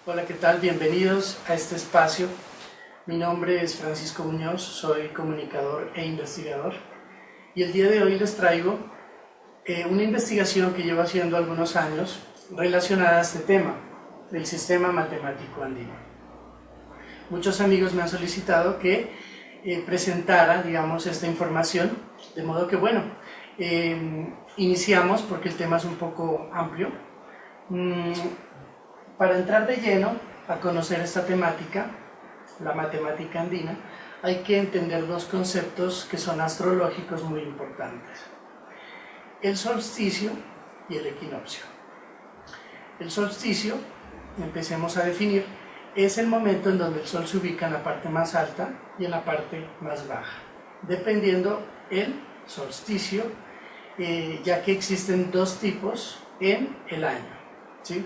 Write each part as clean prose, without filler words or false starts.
Hola, ¿qué tal? Bienvenidos a este espacio. Mi nombre es Francisco Muñoz, soy comunicador e investigador y el día de hoy les traigo una investigación que llevo haciendo algunos años relacionada a este tema, del sistema matemático andino. Muchos amigos me han solicitado que presentara, digamos, esta información, de modo que, bueno, iniciamos porque el tema es un poco amplio. Para entrar de lleno a conocer esta temática, la matemática andina, hay que entender dos conceptos que son astrológicos muy importantes: el solsticio y el equinoccio. El solsticio, empecemos a definir, es el momento en donde el sol se ubica en la parte más alta y en la parte más baja, dependiendo el solsticio, ya que existen dos tipos en el año, ¿sí?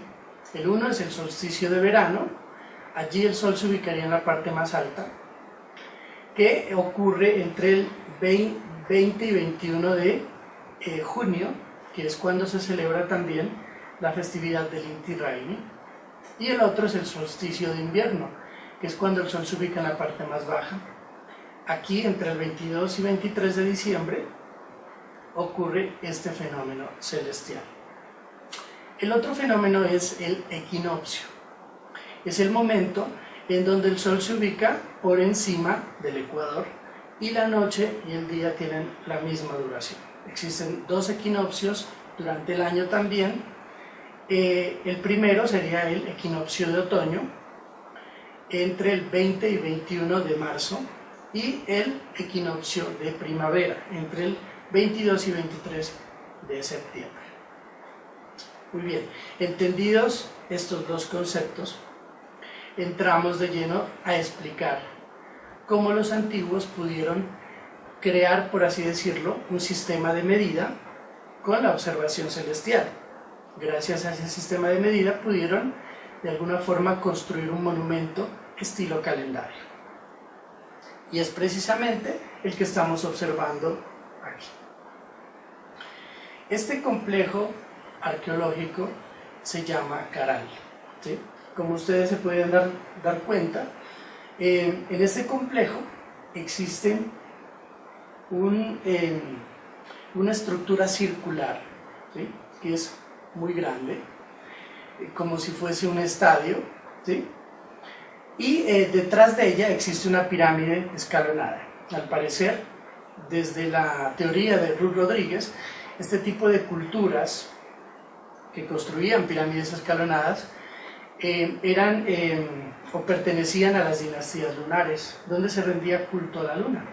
El uno es el solsticio de verano, allí el sol se ubicaría en la parte más alta, que ocurre entre el 20 y 21 de junio, que es cuando se celebra también la festividad del Inti Raymi, y el otro es el solsticio de invierno, que es cuando el sol se ubica en la parte más baja. Aquí, entre el 22 y 23 de diciembre, ocurre este fenómeno celestial. El otro fenómeno es el equinoccio. Es el momento en donde el sol se ubica por encima del ecuador y la noche y el día tienen la misma duración. Existen dos equinoccios durante el año también. El primero sería el equinoccio de otoño, entre el 20 y 21 de marzo, y el equinoccio de primavera, entre el 22 y 23 de septiembre. Muy bien, entendidos estos dos conceptos, entramos de lleno a explicar cómo los antiguos pudieron crear, por así decirlo, un sistema de medida con la observación celestial. Gracias a ese sistema de medida pudieron de alguna forma construir un monumento estilo calendario. Y es precisamente el que estamos observando aquí. Este complejo arqueológico se llama Caral, ¿sí? Como ustedes se pueden dar cuenta, en este complejo existe una estructura circular, ¿sí? Que es muy grande, como si fuese un estadio, ¿sí? Y detrás de ella existe una pirámide escalonada. Al parecer, desde la teoría de Ruth Rodríguez, este tipo de culturas que construían pirámides escalonadas eran o pertenecían a las dinastías lunares, donde se rendía culto a la luna.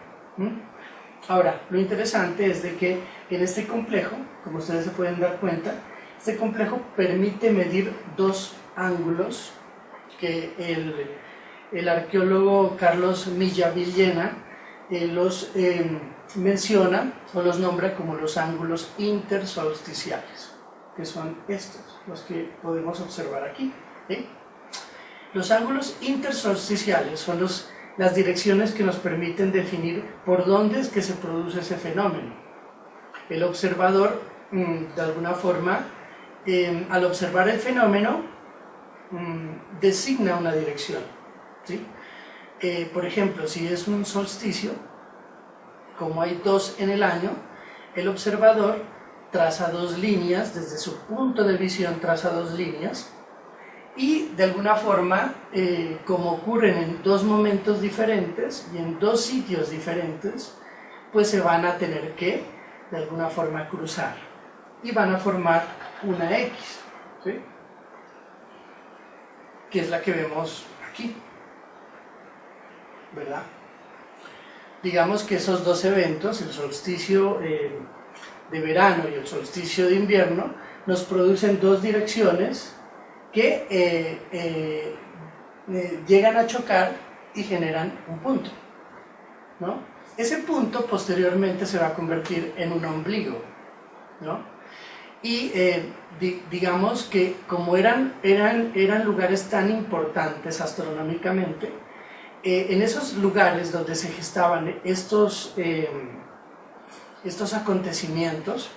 Ahora, lo interesante es de que en este complejo, como ustedes se pueden dar cuenta, este complejo permite medir dos ángulos que el arqueólogo Carlos Millavillena los menciona o los nombra como los ángulos intersolsticiales, que son estos, los que podemos observar aquí, ¿sí? Los ángulos intersolsticiales son las direcciones que nos permiten definir por dónde es que se produce ese fenómeno. El observador, de alguna forma, al observar el fenómeno, designa una dirección, ¿sí? Por ejemplo, si es un solsticio, como hay dos en el año, el observador traza dos líneas, desde su punto de visión traza dos líneas, y de alguna forma, como ocurren en dos momentos diferentes y en dos sitios diferentes, pues se van a tener que, de alguna forma, cruzar y van a formar una X, ¿sí? Que es la que vemos aquí, ¿verdad? Digamos que esos dos eventos, el solsticio de verano y el solsticio de invierno, nos producen dos direcciones que llegan a chocar y generan un punto, ¿no? Ese punto posteriormente se va a convertir en un ombligo, ¿no? Y digamos que como eran lugares tan importantes astronómicamente, en esos lugares donde se gestaban estos acontecimientos,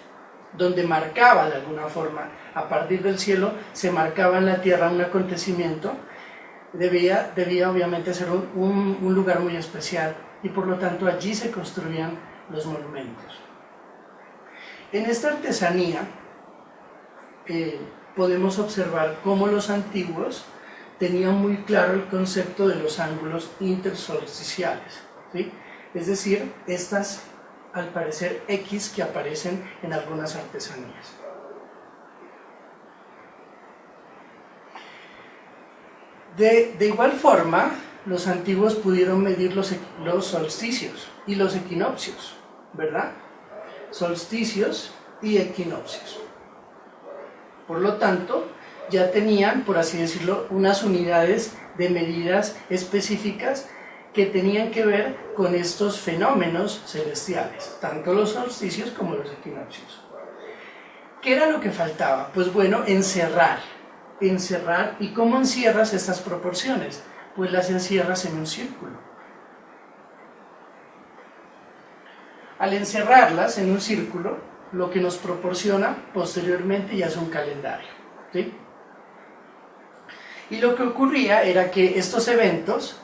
donde marcaba de alguna forma, a partir del cielo, se marcaba en la tierra un acontecimiento, debía obviamente ser un lugar muy especial y por lo tanto allí se construían los monumentos. En esta artesanía podemos observar cómo los antiguos tenían muy claro el concepto de los ángulos intersolsticiales, ¿sí? Es decir, estas, al parecer, X que aparecen en algunas artesanías. De igual forma, los antiguos pudieron medir los solsticios y los equinoccios, ¿verdad? Solsticios y equinoccios. Por lo tanto, ya tenían, por así decirlo, unas unidades de medidas específicas que tenían que ver con estos fenómenos celestiales, tanto los solsticios como los equinoccios. ¿Qué era lo que faltaba? Pues bueno, encerrar. ¿Y cómo encierras estas proporciones? Pues las encierras en un círculo. Al encerrarlas en un círculo, lo que nos proporciona posteriormente ya es un calendario, ¿sí? Y lo que ocurría era que estos eventos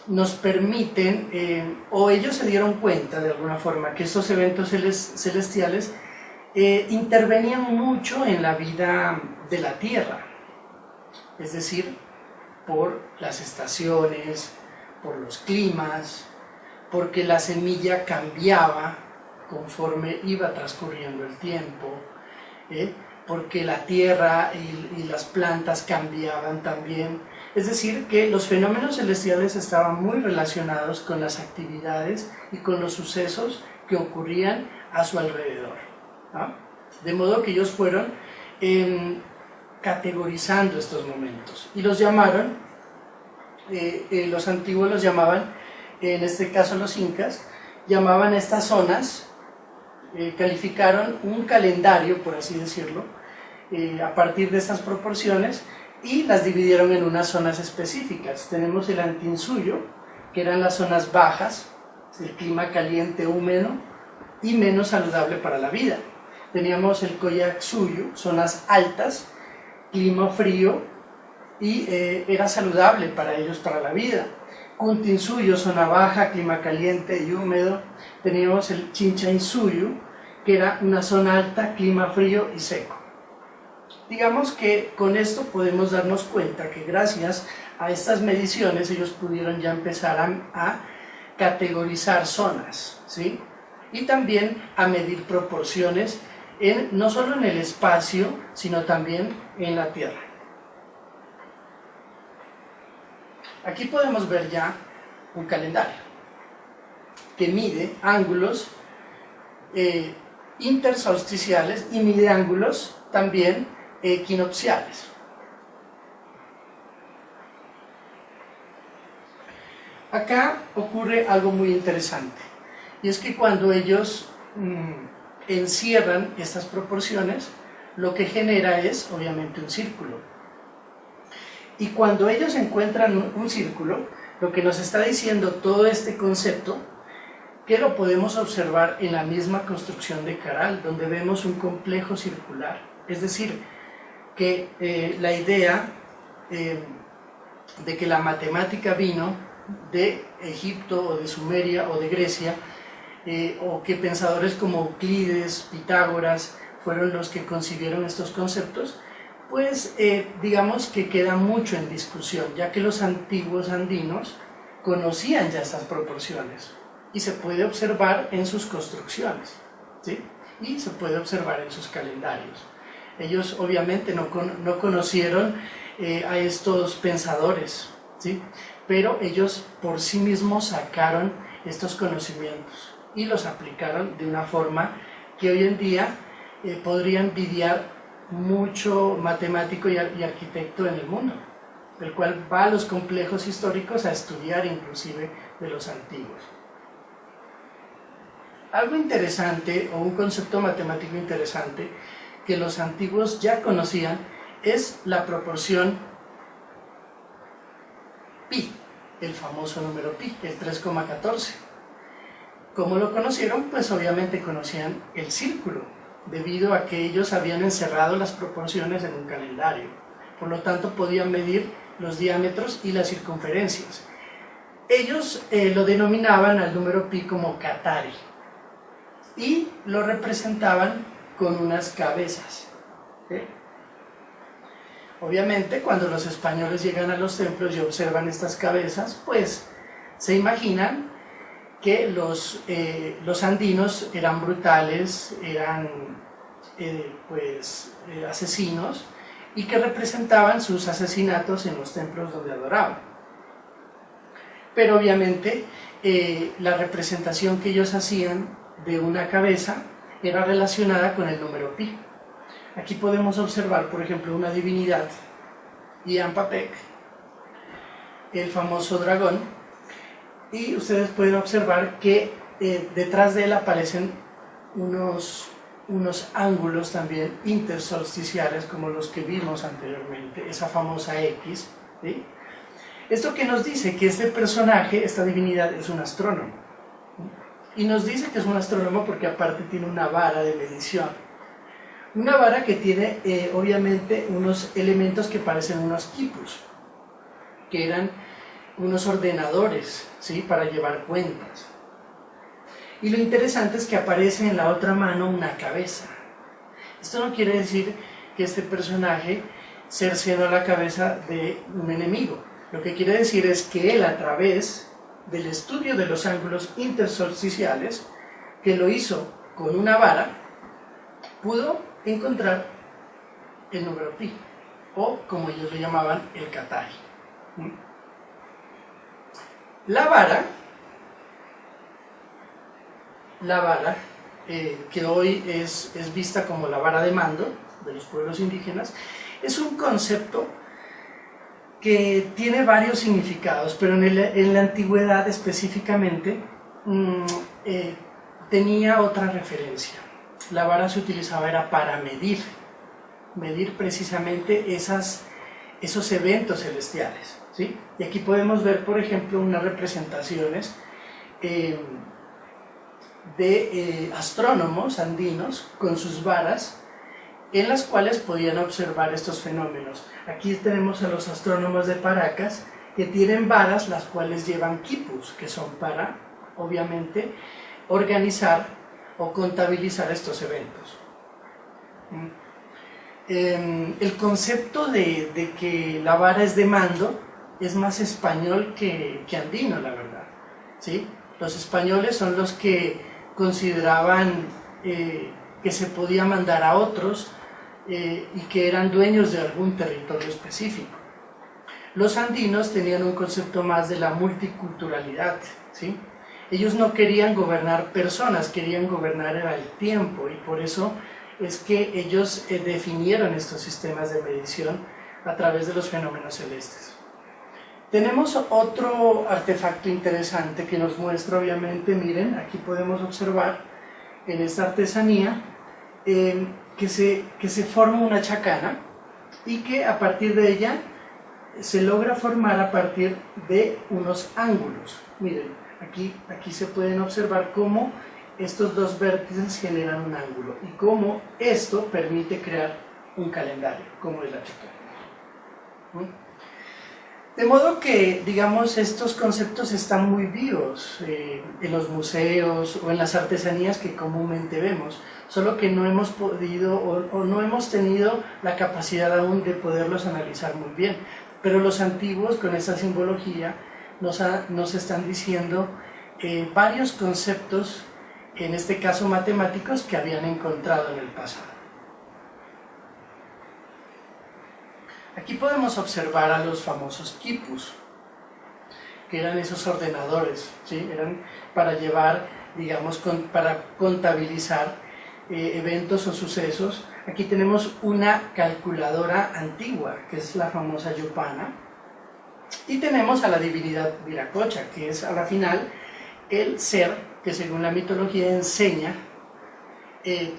nos permiten, o ellos se dieron cuenta de alguna forma, que estos eventos celestiales intervenían mucho en la vida de la Tierra, es decir, por las estaciones, por los climas, porque la semilla cambiaba conforme iba transcurriendo el tiempo, porque la tierra y las plantas cambiaban también. Es decir, que los fenómenos celestiales estaban muy relacionados con las actividades y con los sucesos que ocurrían a su alrededor, ¿no? De modo que ellos fueron categorizando estos momentos y los llamaron, los antiguos los llamaban, en este caso los incas, llamaban estas zonas, calificaron un calendario, por así decirlo, a partir de estas proporciones y las dividieron en unas zonas específicas. Tenemos el Antinsuyo, que eran las zonas bajas, el clima caliente, húmedo y menos saludable para la vida. Teníamos el Coyaxuyo, zonas altas, clima frío y era saludable para ellos, para la vida. Kuntinsuyo, zona baja, clima caliente y húmedo. Teníamos el Chinchainsuyo, que era una zona alta, clima frío y seco. Digamos que con esto podemos darnos cuenta que gracias a estas mediciones ellos pudieron ya empezar a categorizar zonas, ¿sí? Y también a medir proporciones no solo en el espacio, sino también en la Tierra. Aquí podemos ver ya un calendario que mide ángulos intersolsticiales y mide ángulos también equinocciales. Acá ocurre algo muy interesante, y es que cuando ellos encierran estas proporciones, lo que genera es obviamente un círculo. Y cuando ellos encuentran un círculo, lo que nos está diciendo todo este concepto, que lo podemos observar en la misma construcción de Caral, donde vemos un complejo circular. Es decir, que la idea de que la matemática vino de Egipto o de Sumeria o de Grecia, o que pensadores como Euclides, Pitágoras fueron los que concibieron estos conceptos, pues digamos que queda mucho en discusión, ya que los antiguos andinos conocían ya estas proporciones y se puede observar en sus construcciones, ¿sí? Y se puede observar en sus calendarios. Ellos obviamente no conocieron a estos pensadores, ¿sí? Pero ellos por sí mismos sacaron estos conocimientos y los aplicaron de una forma que hoy en día podría envidiar mucho matemático y arquitecto en el mundo, el cual va a los complejos históricos a estudiar inclusive de los antiguos. Algo interesante, o un concepto matemático interesante, que los antiguos ya conocían, es la proporción pi, el famoso número pi, el 3,14. ¿Cómo lo conocieron? Pues obviamente conocían el círculo, debido a que ellos habían encerrado las proporciones en un calendario. por lo tanto podían medir los diámetros y las circunferencias. Ellos lo denominaban al número pi como Qatari y lo representaban con unas cabezas. ¿Sí? Obviamente, cuando los españoles llegan a los templos y observan estas cabezas, pues se imaginan que los andinos eran brutales, eran asesinos, y que representaban sus asesinatos en los templos donde adoraban. Pero obviamente la representación que ellos hacían de una cabeza era relacionada con el número pi. Aquí podemos observar, por ejemplo, una divinidad, Iampapec, el famoso dragón, y ustedes pueden observar que detrás de él aparecen unos ángulos también intersolsticiales como los que vimos anteriormente, esa famosa X, ¿sí? Esto que nos dice que este personaje, esta divinidad, es un astrónomo. Y nos dice que es un astrónomo porque aparte tiene una vara de medición. Una vara que tiene obviamente unos elementos que parecen unos quipus, que eran unos ordenadores, ¿sí? Para llevar cuentas. Y lo interesante es que aparece en la otra mano una cabeza. Esto no quiere decir que este personaje cercenó la cabeza de un enemigo. Lo que quiere decir es que él, a través del estudio de los ángulos intersolsticiales, que lo hizo con una vara, pudo encontrar el número pi, o como ellos le llamaban, el Qatari. La vara, que hoy es vista como la vara de mando de los pueblos indígenas, es un concepto que tiene varios significados, pero en la antigüedad específicamente tenía otra referencia. La vara se utilizaba era para medir precisamente esos eventos celestiales, ¿sí? Y aquí podemos ver, por ejemplo, unas representaciones de astrónomos andinos con sus varas, en las cuales podían observar estos fenómenos. Aquí tenemos a los astrónomos de Paracas, que tienen varas las cuales llevan quipus, que son para, obviamente, organizar o contabilizar estos eventos. El concepto de que la vara es de mando es más español que andino, la verdad, ¿sí? Los españoles son los que consideraban que se podía mandar a otros y que eran dueños de algún territorio específico. Los andinos tenían un concepto más de la multiculturalidad, ¿sí? Ellos no querían gobernar personas, querían gobernar el tiempo, y por eso es que ellos definieron estos sistemas de medición a través de los fenómenos celestes. Tenemos otro artefacto interesante que nos muestra, obviamente, miren, aquí podemos observar en esta artesanía que se forma una chacana y que a partir de ella se logra formar a partir de unos ángulos. Miren, aquí se pueden observar cómo estos dos vértices generan un ángulo y cómo esto permite crear un calendario, como es la chacana. De modo que, digamos, estos conceptos están muy vivos en los museos o en las artesanías que comúnmente vemos, solo que no hemos podido o no hemos tenido la capacidad aún de poderlos analizar muy bien. Pero los antiguos, con esta simbología, nos están diciendo varios conceptos, en este caso matemáticos, que habían encontrado en el pasado. Aquí podemos observar a los famosos quipus, que eran esos ordenadores, ¿sí? Eran para llevar, digamos, para contabilizar eventos o sucesos. Aquí tenemos una calculadora antigua, que es la famosa Yupana, y tenemos a la divinidad Viracocha, que es a la final el ser que según la mitología enseña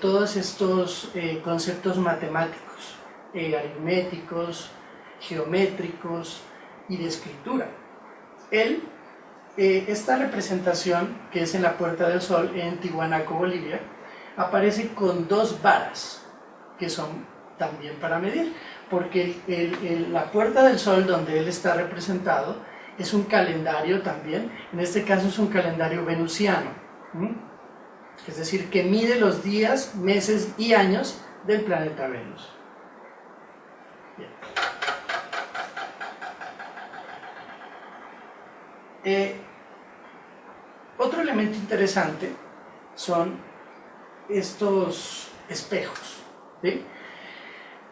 todos estos conceptos matemáticos, aritméticos, geométricos y de escritura. Esta representación, que es en la Puerta del Sol en Tiwanaku, Bolivia, aparece con dos varas que son también para medir, porque la Puerta del Sol, donde él está representado, es un calendario también, en este caso es un calendario venusiano, es decir, que mide los días, meses y años del planeta Venus. Otro elemento interesante son estos espejos, ¿sí?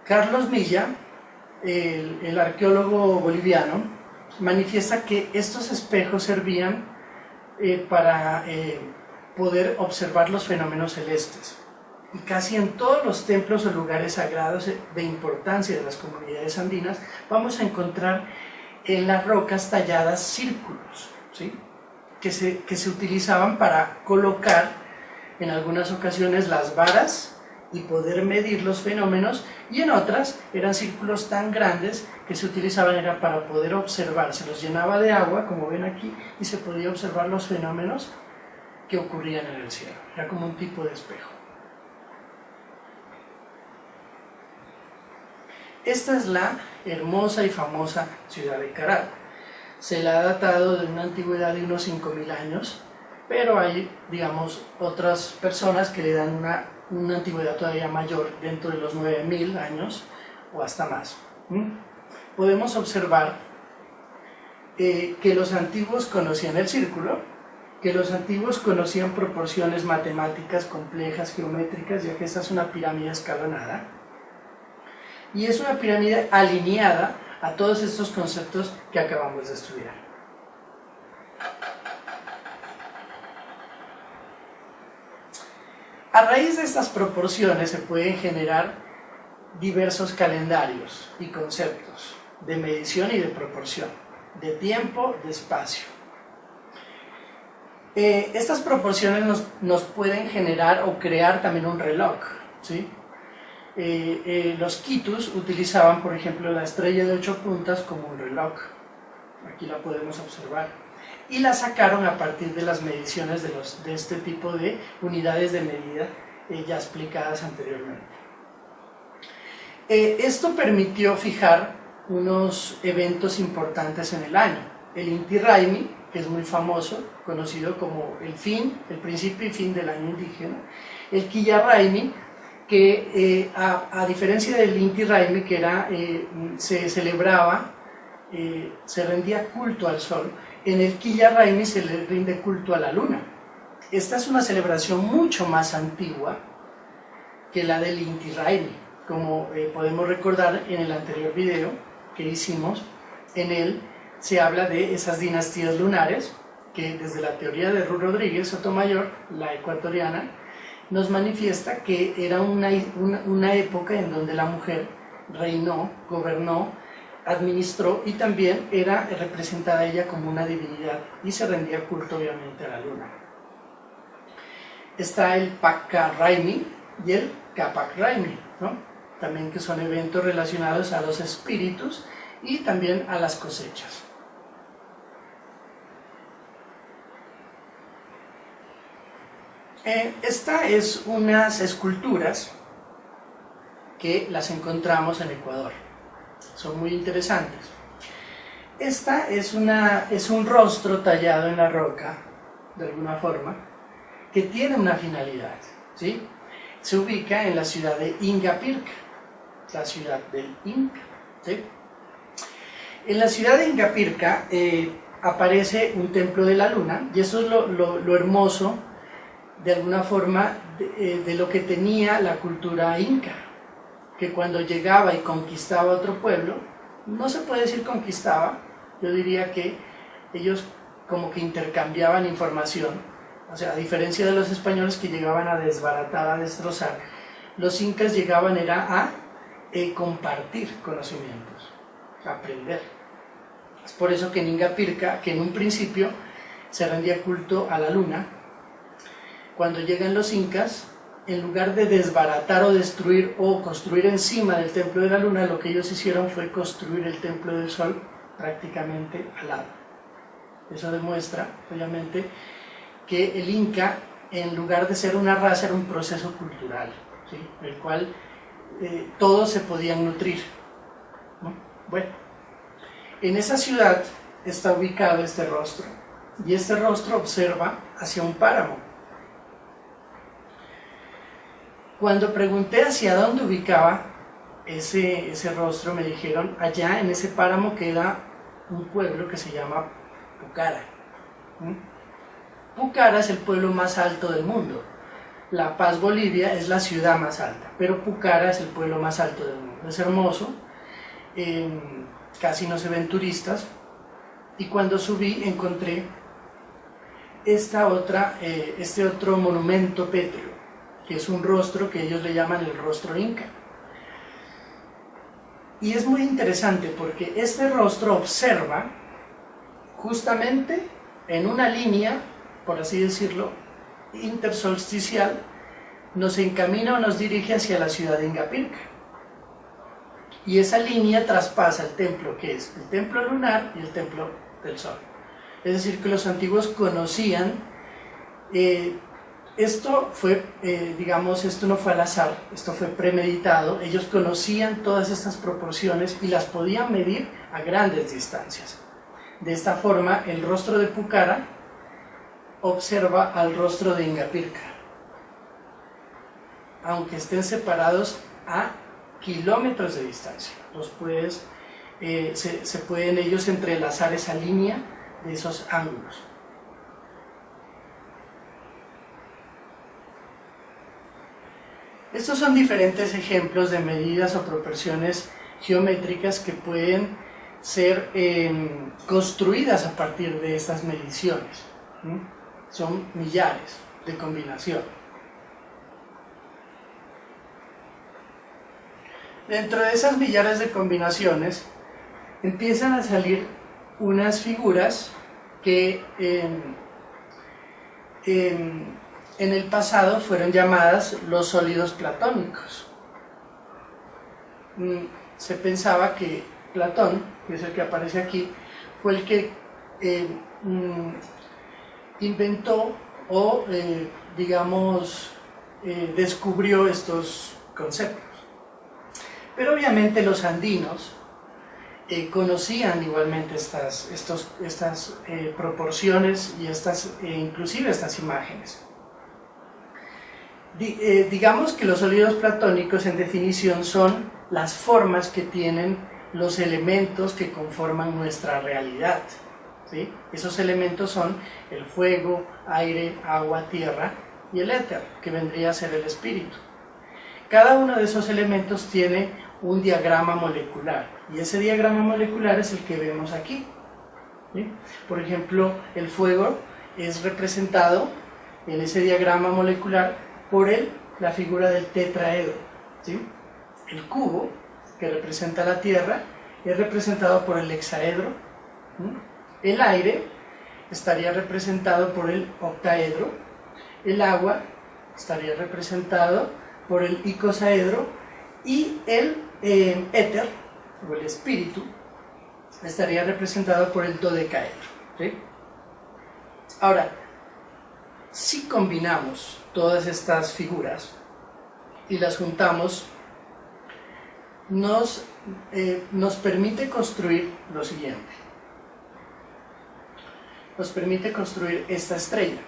Carlos Milla, el arqueólogo boliviano, manifiesta que estos espejos servían para poder observar los fenómenos celestes. Y casi en todos los templos o lugares sagrados de importancia de las comunidades andinas vamos a encontrar en las rocas talladas círculos, ¿sí? que se utilizaban para colocar en algunas ocasiones las varas y poder medir los fenómenos, y en otras eran círculos tan grandes que se utilizaban era para poder observar, se los llenaba de agua, como ven aquí, y se podía observar los fenómenos que ocurrían en el cielo, era como un tipo de espejo. Esta es la hermosa y famosa ciudad de Caral. Se la ha datado de una antigüedad de unos 5.000 años, pero hay, digamos, otras personas que le dan una antigüedad todavía mayor, dentro de los 9.000 años o hasta más. Podemos observar que los antiguos conocían el círculo, que los antiguos conocían proporciones matemáticas complejas, geométricas, ya que esta es una pirámide escalonada, y es una pirámide alineada a todos estos conceptos que acabamos de estudiar. A raíz de estas proporciones se pueden generar diversos calendarios y conceptos de medición y de proporción, de tiempo, de espacio. Estas proporciones nos pueden generar o crear también un reloj, ¿sí? Los quitus utilizaban, por ejemplo, la estrella de 8 puntas como un reloj. Aquí la podemos observar. Y la sacaron a partir de las mediciones de este tipo de unidades de medida ya explicadas anteriormente. Esto permitió fijar unos eventos importantes en el año. El Inti Raymi, que es muy famoso, conocido como el principio y fin del año indígena. El Quilla Raymi, que a diferencia del Inti Raymi, que se celebraba, se rendía culto al sol, en el Quilla Raymi se le rinde culto a la luna. Esta es una celebración mucho más antigua que la del Inti Raymi, como podemos recordar en el anterior video que hicimos. En él se habla de esas dinastías lunares que desde la teoría de Ruy Rodríguez Sotomayor, la ecuatoriana, nos manifiesta que era una época en donde la mujer reinó, gobernó, administró y también era representada ella como una divinidad y se rendía culto obviamente a la luna. Está el Pakka Raymi y el Capac Raymi, ¿no? También que son eventos relacionados a los espíritus y también a las cosechas. Esta es unas esculturas que las encontramos en Ecuador. Son muy interesantes. Esta es un rostro tallado en la roca, de alguna forma, que tiene una finalidad, ¿sí? Se ubica en la ciudad de Ingapirca, la ciudad del Inca, ¿sí? En la ciudad de Ingapirca aparece un templo de la luna, y eso es lo hermoso, de alguna forma, de lo que tenía la cultura inca, que cuando llegaba y conquistaba otro pueblo, no se puede decir conquistaba, yo diría que ellos como que intercambiaban información, o sea, a diferencia de los españoles que llegaban a desbaratar, a destrozar, los incas llegaban a compartir conocimientos, a aprender. Es por eso que en Ingapirca, que en un principio se rendía culto a la luna, cuando llegan los incas, en lugar de desbaratar o destruir o construir encima del templo de la luna, lo que ellos hicieron fue construir el templo del sol prácticamente al lado. Eso demuestra, obviamente, que el inca, en lugar de ser una raza, era un proceso cultural, ¿sí? El cual todos se podían nutrir, ¿no? Bueno, en esa ciudad está ubicado este rostro, y este rostro observa hacia un páramo. Cuando pregunté hacia dónde ubicaba ese rostro, me dijeron, allá en ese páramo queda un pueblo que se llama Pucara. Pucara es el pueblo más alto del mundo. La Paz, Bolivia, es la ciudad más alta, pero Pucara es el pueblo más alto del mundo. Es hermoso, casi no se ven turistas, y cuando subí encontré este otro monumento pétreo, que es un rostro que ellos le llaman el rostro inca. Y es muy interesante porque este rostro observa justamente en una línea, por así decirlo, intersolsticial, nos encamina o nos dirige hacia la ciudad de Ingapirca. Y esa línea traspasa el templo, que es el templo lunar y el templo del sol. Es decir, que los antiguos conocían, esto fue, esto no fue al azar, esto fue premeditado, ellos conocían todas estas proporciones y las podían medir a grandes distancias. De esta forma, el rostro de Pucara observa al rostro de Ingapirca, aunque estén separados a kilómetros de distancia. Se pueden ellos entrelazar esa línea de esos ángulos. Estos son diferentes ejemplos de medidas o proporciones geométricas que pueden ser construidas a partir de estas mediciones. Son millares de combinación. Dentro de esas millares de combinaciones empiezan a salir unas figuras que en el pasado fueron llamadas los sólidos platónicos. Se pensaba que Platón, que es el que aparece aquí, fue el que inventó o, descubrió estos conceptos. Pero obviamente los andinos conocían igualmente estas proporciones y inclusive estas imágenes. Digamos que los sólidos platónicos en definición son las formas que tienen los elementos que conforman nuestra realidad, ¿sí? Esos elementos son el fuego, aire, agua, tierra y el éter, que vendría a ser el espíritu. Cada uno de esos elementos tiene un diagrama molecular, y ese diagrama molecular es el que vemos aquí, ¿sí? Por ejemplo, el fuego es representado en ese diagrama molecular por la figura del tetraedro, ¿sí? El cubo, que representa la tierra, es representado por el hexaedro. El aire estaría representado por el octaedro. El agua estaría representado por el icosaedro, y el éter, o el espíritu, estaría representado por el dodecaedro, ¿sí? Ahora, si combinamos todas estas figuras y las juntamos, nos permite construir lo siguiente. Nos permite construir esta estrella,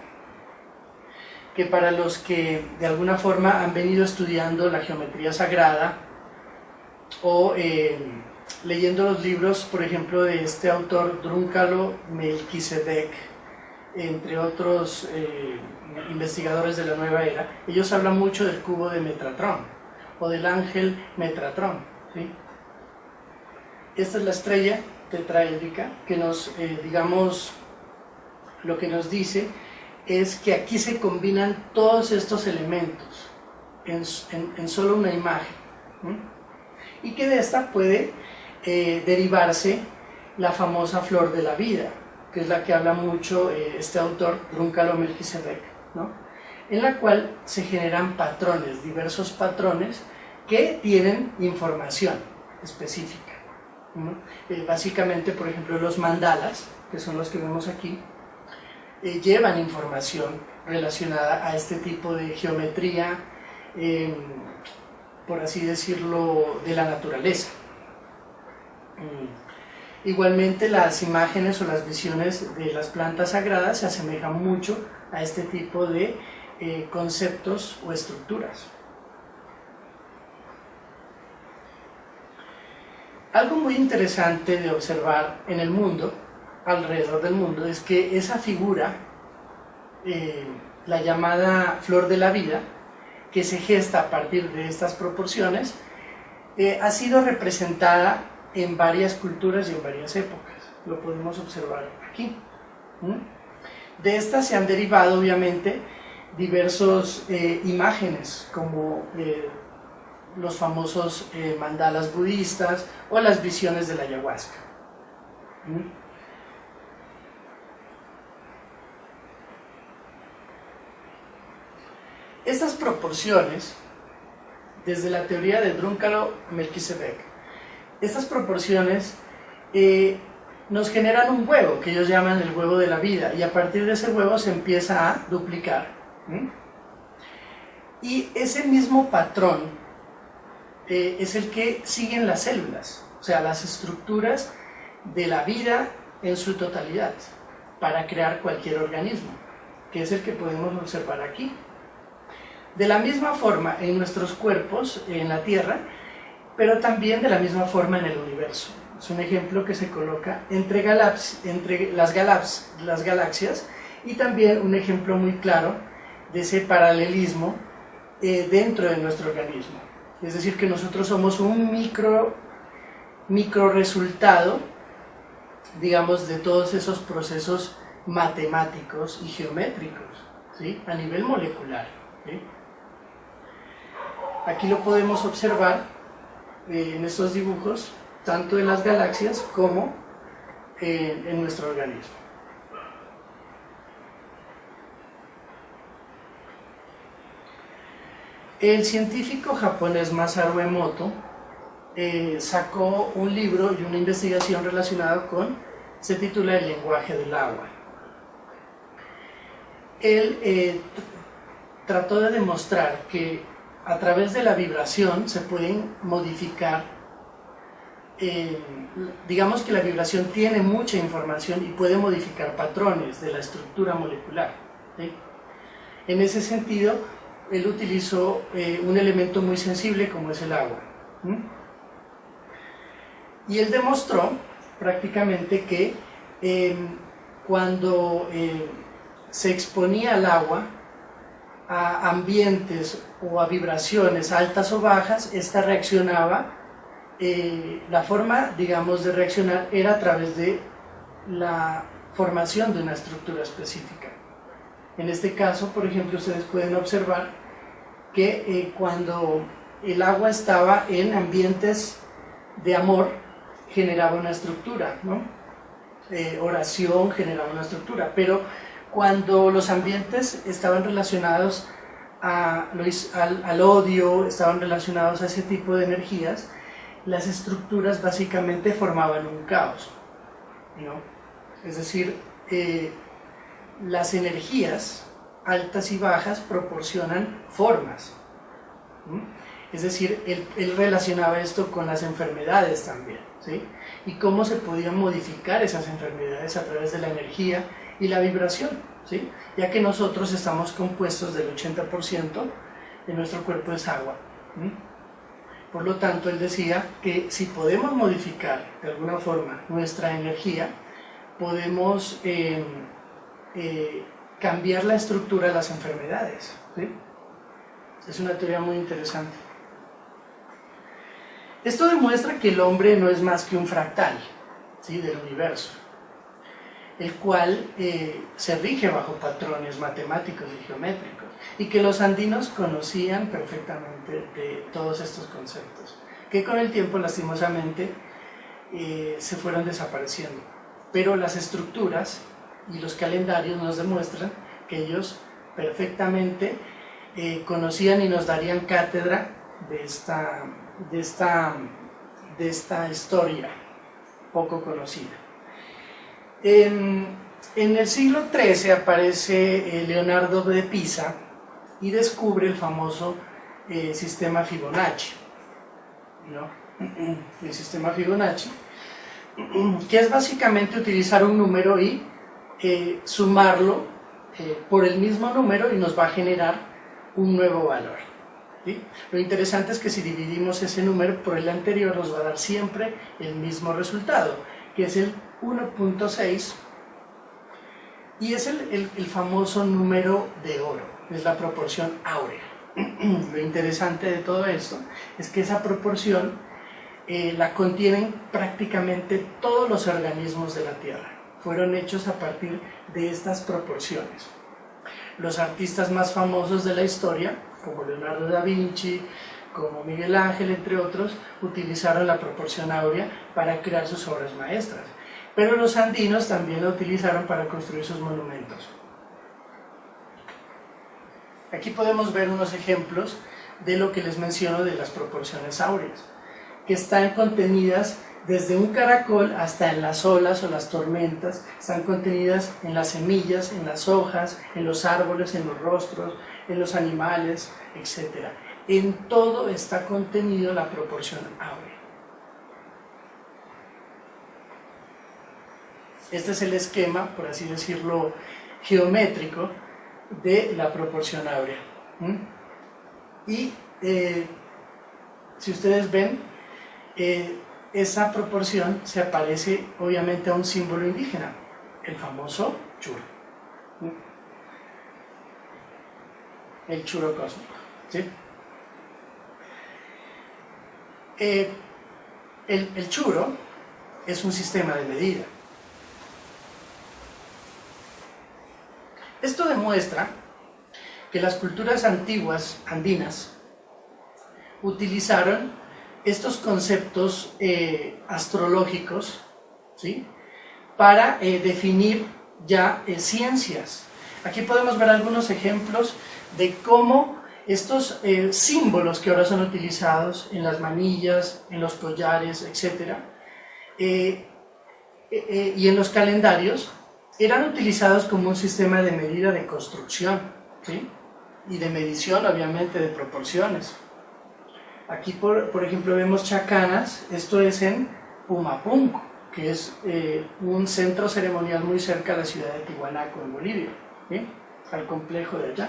que para los que de alguna forma han venido estudiando la geometría sagrada o leyendo los libros, por ejemplo, de este autor Drúncalo Melquisedec, entre otros investigadores de la nueva era, ellos hablan mucho del cubo de Metatron o del ángel Metatron, ¿sí? Esta es la estrella tetraédrica que lo que nos dice es que aquí se combinan todos estos elementos en solo una imagen, ¿sí? Y que de esta puede derivarse la famosa flor de la vida, que es la que habla mucho este autor, Drúncalo Melquisedec, ¿no? En la cual se generan patrones, diversos patrones que tienen información específica, ¿no? Básicamente, por ejemplo, los mandalas, que son los que vemos aquí, llevan información relacionada a este tipo de geometría por así decirlo, de la naturaleza. Igualmente las imágenes o las visiones de las plantas sagradas se asemejan mucho a este tipo de conceptos o estructuras. Algo muy interesante de observar en el mundo, alrededor del mundo, es que esa figura, la llamada flor de la vida, que se gesta a partir de estas proporciones, ha sido representada en varias culturas y en varias épocas. Lo podemos observar aquí. De estas se han derivado, obviamente, diversas imágenes, como los famosos mandalas budistas o las visiones de la ayahuasca. Estas proporciones, desde la teoría de Drúncalo-Melquisedec, estas proporciones nos generan un huevo, que ellos llaman el huevo de la vida, y a partir de ese huevo se empieza a duplicar. Y ese mismo patrón es el que siguen las células, o sea, las estructuras de la vida en su totalidad, para crear cualquier organismo, que es el que podemos observar aquí. De la misma forma en nuestros cuerpos, en la Tierra, pero también de la misma forma en el universo. Es un ejemplo que se coloca entre las galaxias, y también un ejemplo muy claro de ese paralelismo dentro de nuestro organismo. Es decir, que nosotros somos un micro resultado, digamos, de todos esos procesos matemáticos y geométricos, ¿sí?, a nivel molecular, ¿sí? Aquí lo podemos observar en estos dibujos, tanto en las galaxias como en nuestro organismo. El científico japonés Masaru Emoto sacó un libro y una investigación relacionada con, se titula El lenguaje del agua. Él trató de demostrar que a través de la vibración se pueden modificar, digamos que la vibración tiene mucha información y puede modificar patrones de la estructura molecular, ¿sí? En ese sentido, él utilizó un elemento muy sensible como es el agua. Y él demostró prácticamente que cuando se exponía al agua a ambientes o a vibraciones altas o bajas, esta reaccionaba, la forma, digamos, de reaccionar era a través de la formación de una estructura específica. En este caso, por ejemplo, ustedes pueden observar que cuando el agua estaba en ambientes de amor, generaba una estructura, ¿no? Oración generaba una estructura, pero cuando los ambientes estaban relacionados al odio, estaban relacionados a ese tipo de energías, las estructuras básicamente formaban un caos, ¿no? Es decir, las energías altas y bajas proporcionan formas. Es decir, él relacionaba esto con las enfermedades también, ¿sí? Y cómo se podían modificar esas enfermedades a través de la energía y la vibración, ¿sí? Ya que nosotros estamos compuestos del 80% de nuestro cuerpo es agua. Por lo tanto, él decía que si podemos modificar de alguna forma nuestra energía, podemos cambiar la estructura de las enfermedades, ¿sí? Es una teoría muy interesante. Esto demuestra que el hombre no es más que un fractal, ¿sí?, del universo, el cual se rige bajo patrones matemáticos y geométricos, y que los andinos conocían perfectamente de todos estos conceptos, que con el tiempo lastimosamente se fueron desapareciendo. Pero las estructuras y los calendarios nos demuestran que ellos perfectamente conocían y nos darían cátedra de esta historia poco conocida. En el siglo XIII aparece Leonardo de Pisa y descubre el famoso sistema Fibonacci, ¿no? El sistema Fibonacci, que es básicamente utilizar un número y sumarlo por el mismo número y nos va a generar un nuevo valor, ¿sí? Lo interesante es que si dividimos ese número por el anterior nos va a dar siempre el mismo resultado, que es el 1.6, y es el famoso número de oro, es la proporción áurea. Lo interesante de todo esto es que esa proporción la contienen prácticamente todos los organismos de la Tierra. Fueron hechos a partir de estas proporciones. Los artistas más famosos de la historia, como Leonardo da Vinci, como Miguel Ángel, entre otros, utilizaron la proporción áurea para crear sus obras maestras. Pero los andinos también la utilizaron para construir sus monumentos. Aquí podemos ver unos ejemplos de lo que les menciono de las proporciones áureas, que están contenidas desde un caracol hasta en las olas o las tormentas, están contenidas en las semillas, en las hojas, en los árboles, en los rostros, en los animales, etc. En todo está contenido la proporción áurea. Este es el esquema, por así decirlo, geométrico de la proporción áurea. Y si ustedes ven, esa proporción se parece obviamente a un símbolo indígena, el famoso churo, el churo cósmico, ¿sí? El churo es un sistema de medida. Esto demuestra que las culturas antiguas andinas utilizaron estos conceptos astrológicos, ¿sí?, para definir ya ciencias. Aquí podemos ver algunos ejemplos de cómo estos símbolos que ahora son utilizados en las manillas, en los collares, etc., y en los calendarios, eran utilizados como un sistema de medida de construcción, ¿sí?, y de medición, obviamente, de proporciones. Aquí, por ejemplo, vemos chacanas. Esto es en Pumapunco, que es un centro ceremonial muy cerca de la ciudad de Tiwanaku, en Bolivia, ¿sí?, al complejo de allá.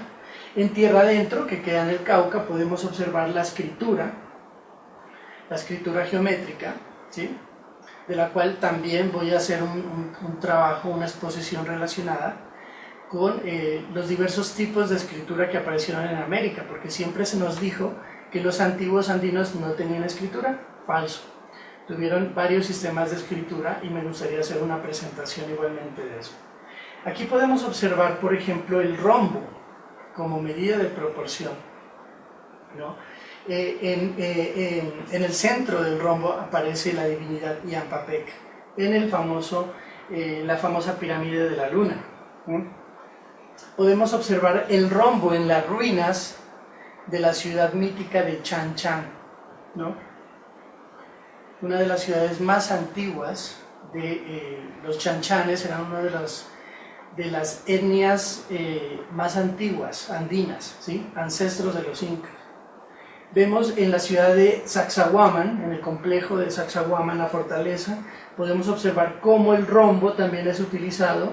En tierra adentro, que queda en el Cauca, podemos observar la escritura geométrica, ¿sí?, de la cual también voy a hacer un trabajo, una exposición relacionada con los diversos tipos de escritura que aparecieron en América, porque siempre se nos dijo que los antiguos andinos no tenían escritura. Falso. Tuvieron varios sistemas de escritura y me gustaría hacer una presentación igualmente de eso. Aquí podemos observar, por ejemplo, el rombo como medida de proporción, ¿no? En el centro del rombo aparece la divinidad Iampapec, en la famosa pirámide de la luna. Podemos observar el rombo en las ruinas de la ciudad mítica de Chan Chan, ¿no?, una de las ciudades más antiguas de los chanchanes. Eran una de las etnias más antiguas, andinas, ¿sí?, ancestros de los incas. Vemos en la ciudad de Sacsayhuamán, en el complejo de Sacsayhuamán, la fortaleza, podemos observar cómo el rombo también es utilizado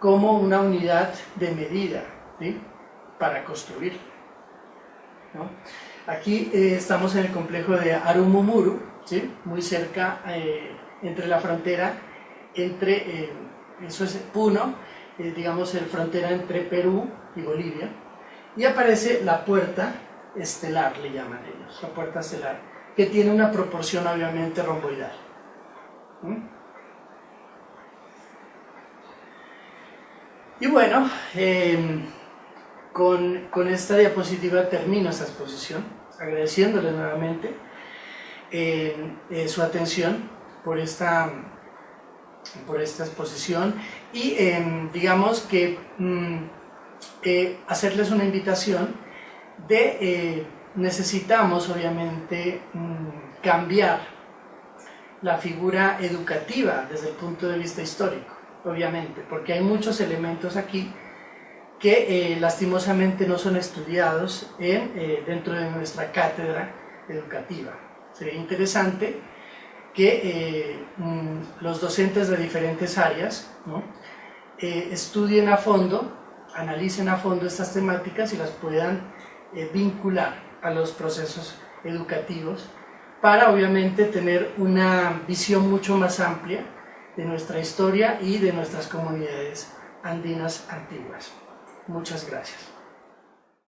como una unidad de medida, ¿sí?, para construir, ¿no? Aquí estamos en el complejo de Arumumuru, ¿sí?, muy cerca, entre la frontera, eso es Puno, digamos, la frontera entre Perú y Bolivia, y aparece la puerta estelar, le llaman ellos, la puerta estelar, que tiene una proporción obviamente romboidal. Y bueno, con esta diapositiva termino esta exposición, agradeciéndoles nuevamente su atención por esta exposición, y digamos que hacerles una invitación de necesitamos obviamente cambiar la figura educativa desde el punto de vista histórico, obviamente, porque hay muchos elementos aquí que lastimosamente no son estudiados dentro de nuestra cátedra educativa. Sería interesante que los docentes de diferentes áreas, ¿no?, estudien a fondo, analicen a fondo estas temáticas y las puedan vincular a los procesos educativos para obviamente tener una visión mucho más amplia de nuestra historia y de nuestras comunidades andinas antiguas. Muchas gracias.